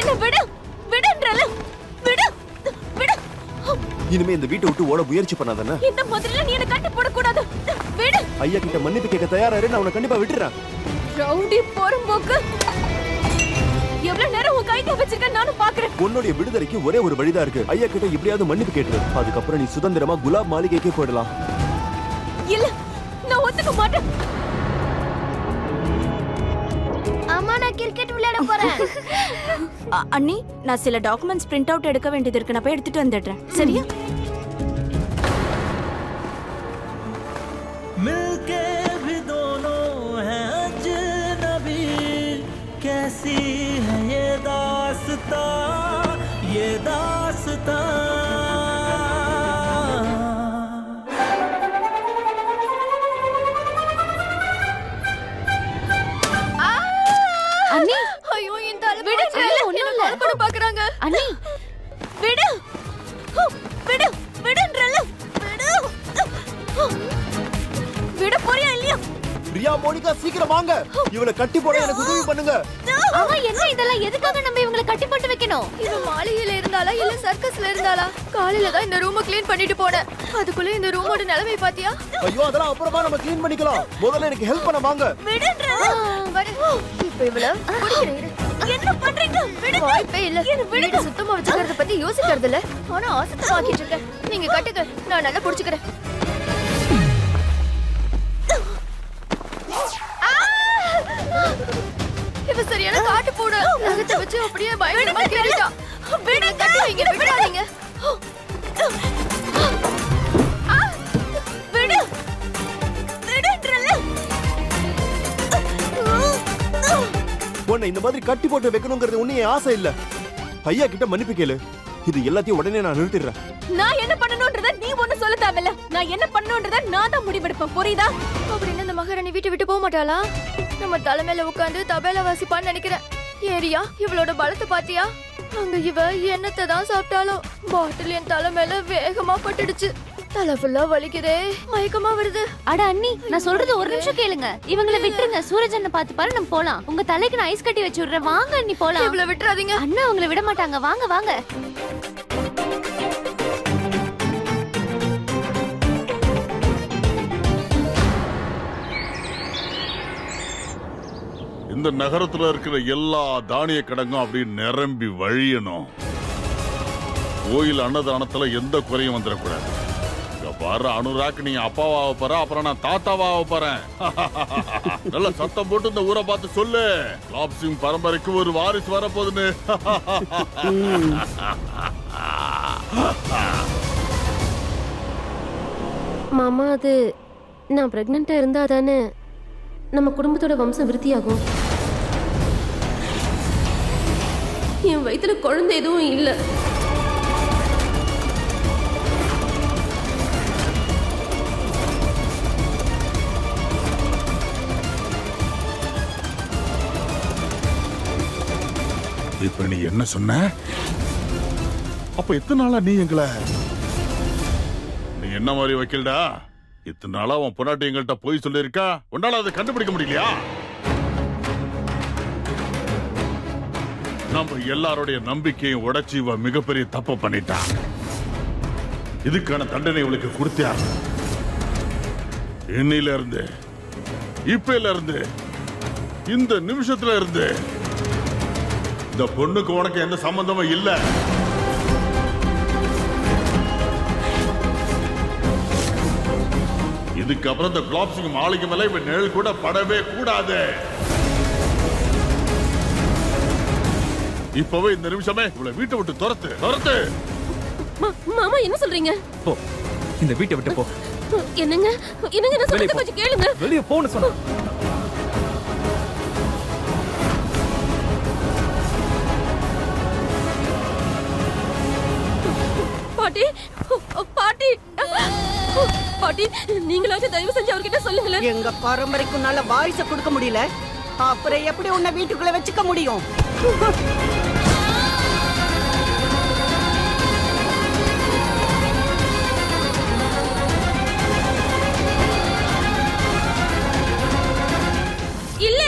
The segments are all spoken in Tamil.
என்ன விடு, விடுன்றல, விடு, விடு. இனிமே இந்த வீட்டை விட்டு ஓட முயற்சி பண்ணாதானே? இந்த மாதிரில நீ என்ன கட்டி போட கூடாது. விடு. ஐயா கிட்ட மன்னிப்பு கேட்க தயாரா இரு, நான் உன்னை கண்டிப்பா விட்டுறேன். ரவுடி போறம்போக்கு. எவ்வளவு நேரம் உன் கையை வச்சிருக்க நானும் பாக்குறேன். உன்னுடைய விடுதலைக்கு ஒரே ஒரு வழிதான் இருக்கு. ஐயா கிட்ட எப்படியாவது மன்னிப்பு கேட்டுரு. அதுக்கப்புறம் நீ சுதந்திரமா குலாப் மாளிகைக்கே போயிடலாம். இல்ல, நான் ஒத்துக்க மாட்டேன். அம்மா, நான் கிரிக்கெட் விளையாட போறேன். அண்ணி, நான் சில டாக்குமெண்ட்ஸ் பிரிண்ட் அவுட் எடுக்க வேண்டியது இருக்கு. நான் போய் எடுத்துட்டு வந்துடுறேன். சரியா? मिलके भी दोनों हैं अजनबी, कैसी है ये दास्तां, ये दास्तां. அண்ணி, ஐயோ, இந்த ஆளு விடு, ஒண்ணும் இல்ல. கூட பாக்குறாங்க. அண்ணி, விடு, விடு, விடுன்றல, விடு. விட போறியா இல்லையா? பிரியா, மோனிகா, சீக்கிரம் வாங்க. இவனை கட்டி போட எனக்கு உதவி பண்ணுங்க. அவன் என்ன இதெல்லாம் எதுக்காக நம்ம இவங்களை கட்டி போட்டு வைக்கணும்? இவன் மாளிகையில இருந்தாளா இல்ல சர்க்கஸ்ல இருந்தாளா? காலையில தான் இந்த ரூமை க்ளீன் பண்ணிட்டு போனேன். அதுக்குள்ள இந்த ரூமோட நிலைமை பாத்தியா? ஐயோ, அதெல்லாம் அப்புறமா நம்ம க்ளீன் பண்ணிக்கலாம். முதல்ல எனக்கு ஹெல்ப் பண்ண வாங்க. விடுன்றல. இப்ப இவள குடிக்கிறேன். என்ன பண்றீங்க? விடுங்க. வாய்ப்பே இல்ல. வீடு சுத்தமா வச்சுக்கிறத பத்தி யோசிக்கிறது இல்ல. ஆனா அசுத்தமாக்கிட்டு இருக்க. நீங்க கட்டுங்க, நான் நல்லா புடிச்சுக்கிறேன். இவ சரியான காட்டு போடு. நகத்தை வச்சு அப்படியே பயங்கரமா கேறிட்டா. விடுங்க. கட்டி வைங்க, விடாதீங்க. விடு. விடுன்றல. உன்னை இந்த மாதிரி கட்டி போட்டு வைக்கணுங்கிறது ஒண்ணு என் ஆசை இல்ல. ஐயா கிட்ட மன்னிப்பு கேளு. இது எல்லாத்தையும் உடனே நான் நிறுத்திடுறேன். நான் என்ன பண்ணணும்ன்றத நீ ஒண்ணு சொல்ல தேவையில்ல. நான் என்ன பண்ணணும்ன்றத நான் தான் முடிவெடுப்பேன். புரியுதா? அப்படின்னு இந்த மகாராணி வீட்டை விட்டு போக மாட்டாளா? நம்ம தலைமையில உட்கார்ந்து தபேலா வாசிப்பான்னு நினைக்கிறேன். ஏரியா, இவளோட பலத்தை பாத்தியா? அங்க இவ என்னத்தை தான் சாப்பிட்டாலும் பாட்டில் என் தலைமையில வேகமா பட்டுடுச்சு. தலை ஃபுல்லா வலிக்குதே, மயக்கமா வருது. அட அண்ணி, நான் சொல்றது ஒரு நிமிஷம் கேளுங்க. இவங்களை விட்டுருங்க. சூரஜனை பார்த்து பாரு, நம்ம போலாம். உங்க தலைக்கு நான் ஐஸ் கட்டி வச்சு விடுறேன். வாங்க அண்ணி, போலாம். இவள விட்டுறாதீங்க. அண்ணா உங்களை விட மாட்டாங்க. வாங்க வாங்க. இந்த நகரத்துல இருக்கிற எல்லா தானிய கிடங்கும் அப்படி நிரம்பி வழியணும். கோயில் அன்னதானத்துல எந்த குறையும் வந்துடக்கூடாது. இங்க பாரு அனுராக், நீ அப்பாவாக போற, அப்புறம் நான் தாத்தாவாக போறேன். நல்ல சத்தம் போட்டு இந்த ஊரை பார்த்து சொல்லு, லாப் சிங் பரம்பரைக்கு ஒரு வாரிசு வரப்போகுதுன்னு. மாமா, அது நான் பிரெக்னெண்டா இருந்தா தானே நம்ம குடும்பத்தோட வம்சம் விருத்தியாகும். என் வயித்துல குழந்தை எதுவும் இல்ல. இப்ப நீ என்ன சொன்ன? அப்ப எத்தனை நாளா நீ எங்களை நீ என்ன மாதிரி வைக்கலடா? இத்தனை நாளா உன் பொண்டாட்டி எங்கள்கிட்ட போய் சொல்லிருக்கா, உன்னால அதை கண்டுபிடிக்க முடியலையா? நம்ம எல்லாருடைய நம்பிக்கையும் உடைச்சு இவ மிகப்பெரிய தப்பு பண்ணிட்டா. இதுக்கான தண்டனை இவளுக்கு கொடுத்தியா? இன்னையில இருந்து, இப்பல இருந்து, இந்த நிமிஷத்துல இருந்து இந்த பொண்ணுக்கு உனக்கு எந்த சம்பந்தமும் இல்ல. இதுக்கப்புறம் இந்த குலாப் சிங் மாளிகை மேல இவன் நிழல் கூட படவே கூடாது. இப்பவே இந்த நிமிஷமே இவளை வீட்டை விட்டு துரத்து, துரத்து. மாமா, என்ன சொல்றீங்க? போ, இந்த வீட்டை விட்டு போ. என்னங்க என்னங்க, நான் சொல்றது கொஞ்சம் கேளுங்க. வெளியே போன்னு சொன்ன. பாட்டி, பாட்டி, பாட்டி, நீங்களாச்சும் தயவு செஞ்சு அவர்கிட்ட சொல்லுங்களேன். எங்க பரம்பரைக்கு நல்ல வாரிசை கொடுக்க முடியல, அப்புறம் எப்படி உன்னை வீட்டுக்குள்ள வச்சுக்க முடியும்? இல்ல,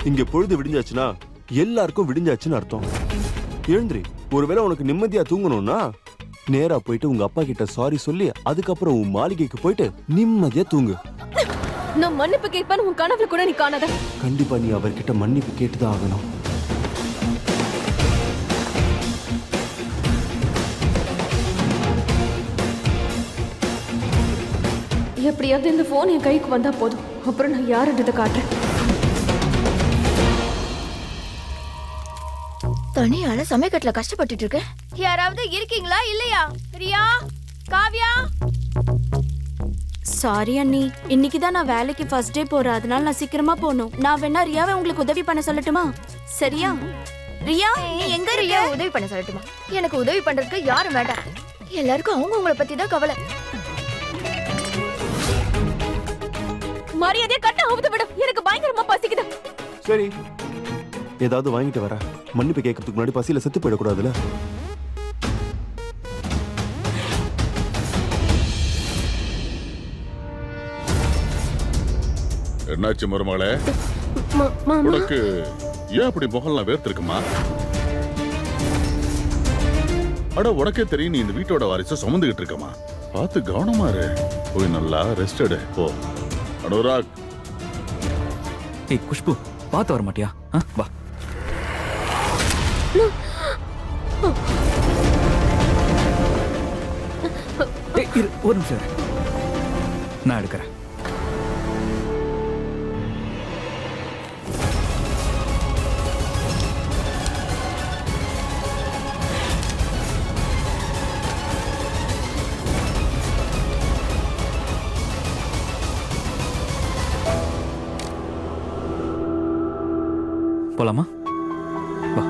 இங்க பொழுது விடிஞ்சாச்சுன்னா எல்லாருக்கும் விடிஞ்சாச்சுன்னு அர்த்தம். எழுந்திரி. ஒருவேளை உனக்கு நிம்மதியா தூங்கணும்னா நேரா போயிட்டு உங்க அப்பா கிட்ட சாரி சொல்லி அதுக்கப்புறம் உன் மாளிகைக்கு போயிட்டு நிம்மதியா தூங்கு. நான் மன்னிப்பு கேட்பேன்னு உன் கனவுல கூட நீ காணாத. கண்டிப்பா நீ அவர்கிட்ட மன்னிப்பு கேட்டுதான் ஆகணும். எப்படியாவது இந்த போன் என் கைக்கு வந்தா போதும். அப்புறம் நான் யாருன்றதை காட்டுறேன். தனியால சமயக்கட்டுல கஷ்டப்பட்டுட்டு இருக்க. யாராவது இருக்கீங்களா இல்லையா? ரியா, காவ்யா. சாரி அண்ணி, இன்னைக்கு தான் நான் வேலைக்கு ஃபர்ஸ்ட் டே போறேன், அதனால நான் சீக்கிரமா போகணும். நான் வேணா ரியாவை உங்களுக்கு உதவி பண்ண சொல்லட்டுமா? சரியா? ரியா, நீ எங்க ரியா இருக்க? உதவி பண்ண சொல்லட்டுமா? எனக்கு உதவி பண்றதுக்கு யாரும் வேண்டாம். எல்லாருக்கும் அவங்க உங்களை பத்தி தான் கவலை. மரியாதையா கட்ட அவுத்து விடு. எனக்கு பயங்கரமா பசிக்குது. சரி, ஏதாவது வாங்கிட்டு வர. மன்னிப்பு கேட்கறதுக்கு முன்னாடி பசியில செத்து போயிடக்கூடாதுல. என்னாச்சு மருமகளே? உனக்கு ஏன் அப்படி முகம்லாம் வேர்த்திருக்குமா? அட உனக்கே தெரியும் நீ இந்த வீட்டோட வாரிசை சுமந்துகிட்டு இருக்கமா. பார்த்து கவனமா இரு. போய் நல்லா ரெஸ்ட் எடு. போ. அனுராக். ஏய் குஷ்பு, பார்த்து வர மாட்டியா? வா. ஏய் இரு, ஒரு நிமிஷம் இரு. நான் எடுக்கிறேன். போலாமா? வா.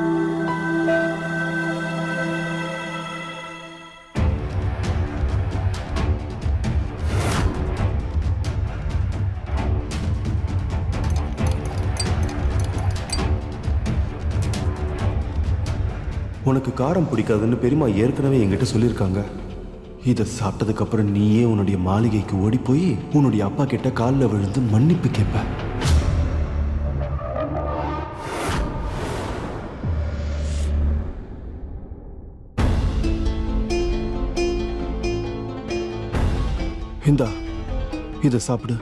உனக்கு காரம் பிடிக்காதுன்னு பெரியம்மா ஏற்கனவே என்கிட்ட சொல்லியிருக்காங்க. இதை சாப்பிட்டதுக்கு அப்புறம் நீயே உன்னுடைய மாளிகைக்கு ஓடி போய் உன்னுடைய அப்பா கிட்ட காலில் விழுந்து மன்னிப்பு கேட்ப. இந்தா, இதை சாப்பிடு.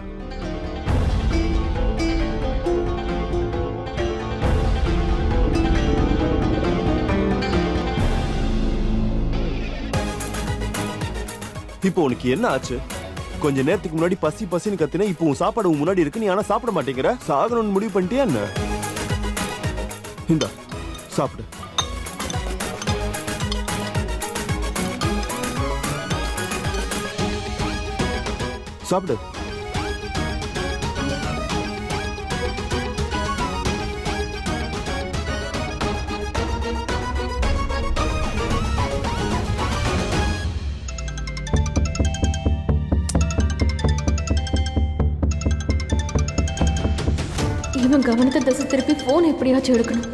இப்போ உனக்கு என்ன ஆச்சு? கொஞ்ச நேரத்துக்கு முன்னாடி பசி பசின்னு கத்தின. இப்போ உன் சாப்பாடு உன் முன்னாடி இருக்கு, நீ ஆனா சாப்பிட மாட்டேங்கிற. சாகணும்னு முடிவு பண்ணிட்டியா என்ன? இந்தா சாப்பிடு. சாப்பிடு. இவன் கவனத்தை திசை திருப்பி போன் எப்படியாச்சும் எடுக்கணும்.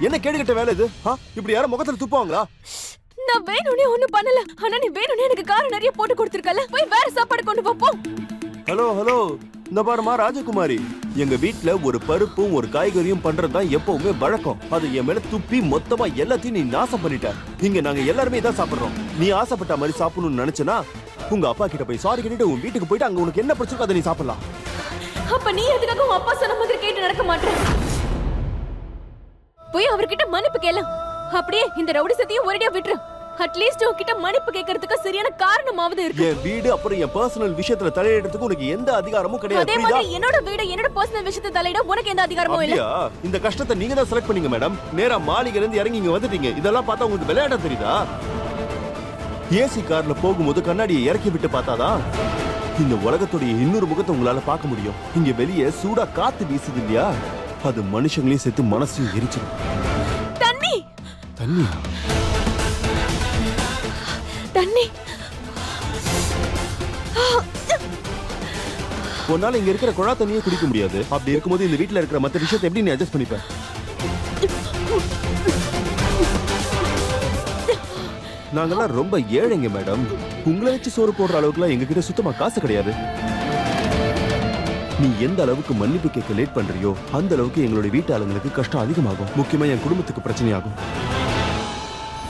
என்ன கேடுகட்ட வேலை இது? இப்படி யாரும் முகத்துல துப்பாங்களா? நான் வேணும்னே ஒண்ணும் பண்ணல. ஆனா நீ வேணும்னே எனக்கு காரம் நிறைய போட்டு கொடுத்திருக்கல. போய் வேற சாப்பாடு கொண்டு வா போ. ஹலோ ஹலோ, இந்த பாருமா ராஜகுமாரி, எங்க வீட்ல ஒரு பருப்பும் ஒரு காய்கறியும் பண்றதுதான் எப்பவுமே வழக்கம். அது என் மேல துப்பி மொத்தமா எல்லாத்தையும் நீ நாசம் பண்ணிட்ட. இங்க நாங்க எல்லாருமே இதான் சாப்பிடுறோம். நீ ஆசைப்பட்ட மாதிரி சாப்பிடணும்னு நினைச்சனா உங்க அப்பா கிட்ட போய் சாரி கேட்டுட்டு உன் வீட்டுக்கு போயிட்டு அங்க உனக்கு என்ன பிடிச்சிருக்கோ அதை நீ சாப்பிடலாம். அப்ப நீ எதுக்காக உன் அப்பா சொன்ன மாதிரி கேட்டு நடக்க மாட்டே? போய் அவர்கிட்ட மன்னிப்பு கேளு. அப்படியே இந்த ரவுடி சத்தியும் ஒரேடியா விட்டுரு. அட்லீஸ்ட் உன்கிட்ட மன்னிப்பு கேட்கறதுக்கு சரியான காரணமாவது இருக்கு. என் வீடு அப்புறம் என் பர்சனல் விஷயத்துல தலையிடுறதுக்கு உனக்கு எந்த அதிகாரமும் கிடையாது. அதே புரியுதா? மாதிரி என்னோட வீடு என்னோட பர்சனல் விஷயத்தை தலையிட உனக்கு எந்த அதிகாரமும் இல்ல. அப்படியா? இந்த கஷ்டத்தை நீங்க தான் செலக்ட் பண்ணீங்க மேடம். நேரா மாளிகையில இருந்து இறங்கி இங்க வந்துட்டீங்க. இதெல்லாம் பார்த்தா உங்களுக்கு விளையாட தெரியுதா? ஏசி கார்ல போகும்போது கண்ணாடியை இறக்கி விட்டு பார்த்தாதான் இந்த உலகத்துடைய இன்னொரு முகத்தை உங்களால பார்க்க முடியும். இங்க வெளியே சூடா காத்து வீசுது இல்லையா, அது மனுஷங்களையும் சேர்த்து மனசையும் எரிச்சிடும். தண்ணி தண்ணியா? தண்ணி உன்னால இங்க இருக்கிற குழா தண்ணியே குடிக்க முடியாது. அப்படி இருக்கும்போது இந்த வீட்ல இருக்கிற மத்த விஷயத்தை எப்படி நீ அட்ஜஸ்ட் பண்ணிப்ப? நாங்கெல்லாம் ரொம்ப ஏழைங்க மேடம். உங்களை வச்சு சோறு போடுற அளவுக்குலாம் எங்க கிட்ட சுத்தமா காசு கிடையாது. நீ எந்த அளவுக்கு மன்னிப்பு கேட்க லேட் பண்றியோ அந்த அளவுக்கு எங்களுடைய வீட்டு ஆளுங்களுக்கு கஷ்டம் அதிகமாகும். முக்கியமா என் குடும்பத்துக்கு பிரச்சனையாகும்.